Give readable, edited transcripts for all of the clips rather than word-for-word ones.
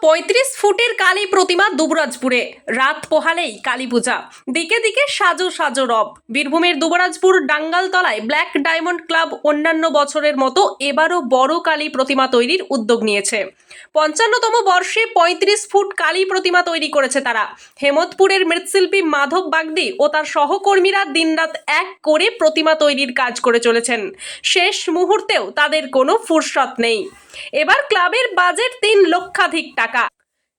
৩৫ ফুটের কালী প্রতিমা দুবরাজপুরে। রাত পোহালেই কালী পূজা, দিকে দিকে সাজো সাজো রব। বীরভূমের দুবরাজপুর ডাঙ্গালতলায় ব্ল্যাক ডায়মন্ড ক্লাব অন্যান্য বছরের মতো এবারও বড় কালী প্রতিমা তৈরির উদ্যোগ নিয়েছে। ৫৫তম বর্ষে ৩৫ ফুট কালী প্রতিমা তৈরি করেছে তারা। হেমতপুরের মৃৎশিল্পী মাধব বাগদি ও তার সহকর্মীরা দিনরাত এক করে প্রতিমা তৈরির কাজ করে চলেছেন। শেষ মুহূর্তেও তাদের কোনো ফুরসত নেই। এবার ক্লাবের বাজেট ৩ লক্ষাধিক টাকা।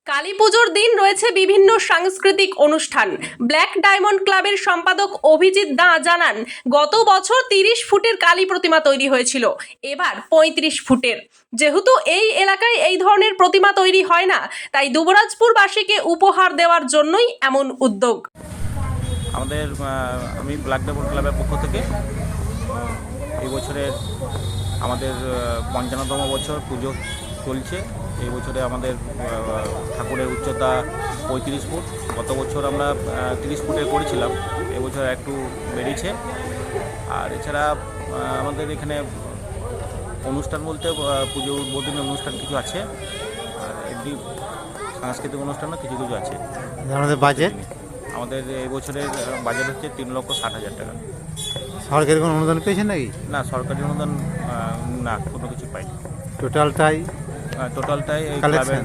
কালী পুজোর দিন রয়েছে বিভিন্ন সাংস্কৃতিক অনুষ্ঠান। ব্ল্যাক ডায়মন্ড ক্লাবের সম্পাদক অভিজিৎ দা জানান, গত বছর ৩০ ফুটের কালী প্রতিমা তৈরি হয়েছিল, এবার ৩৫ ফুটের। যেহেতু এই এলাকায় এই ধরনের প্রতিমা তৈরি হয় না, তাই দুবরাজপুরবাসীকে উপহার দেওয়ার জন্যই এমন উদ্যোগ। আমি ব্ল্যাক ডায়মন্ড ক্লাবের পক্ষ থেকে এই বছরের আমাদের ৫৫তম বছর পুজো চলছে। এই বছরে আমাদের ঠাকুরের উচ্চতা ৩৫ ফুট। গত বছর আমরা ৩০ ফুটের করেছিলাম, এবছর একটু বেড়েছে। আর এছাড়া আমাদের এখানে অনুষ্ঠান বলতে পুজো উদ্বোধনী অনুষ্ঠান কিছু আছে, আর এমনি সাংস্কৃতিক অনুষ্ঠানও কিছু কিছু আছে। আমাদের বাজেট আমাদের এই বছরের বাজেট হচ্ছে ৩,৬০,০০০ টাকা। সরকারি কোনো অনুদান পেয়েছেন নাকি? না, সরকারি অনুদান না, কোনো কিছু পাইনি। টোটালটাই এই ক্লাবের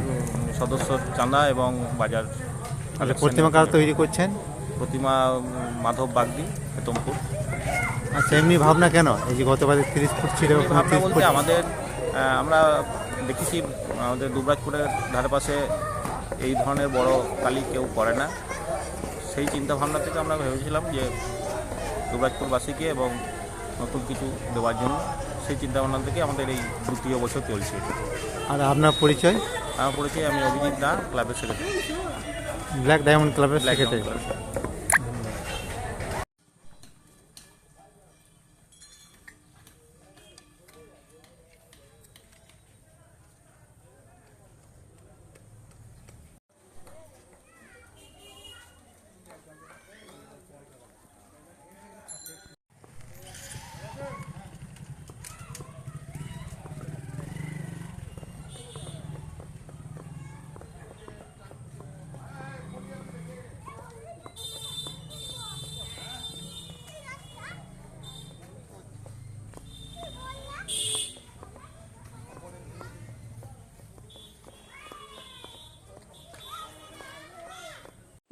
সদস্য চাঁদা এবং বাজার। প্রতিমা কারা তৈরি করছেন? প্রতিমা মাধব বাগদি, হেতমপুর। আচ্ছা, এমনি ভাবনা কেন এই যে গতবার ৩০ ফুট ছিল? ভাবনা বলতে আমরা দেখেছি আমাদের দুবরাজপুরের ধারে পাশে এই ধরনের বড় কালী কেউ করে না। সেই চিন্তা ভাবনা থেকে আমরা ভেবেছিলাম যে দুবরাজপুরবাসীকে এবং নতুন কিছু দেওয়ার জন্য। সেই চিন্তাভাবনা থেকে আমাদের এই দ্বিতীয় বছর চলছে। আর আপনার পরিচয়? আমার পরিচয়, আমি অভিজিৎ দা, ক্লাবের সেক্রেটারি, ব্ল্যাক ডায়মন্ড ক্লাবের সেক্রেটারি।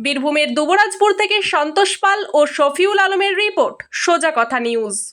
বীরভূমের দুবরাজপুর থেকে সন্তোষ পাল ও শফিউল আলমের রিপোর্ট, সোজা কথা নিউজ।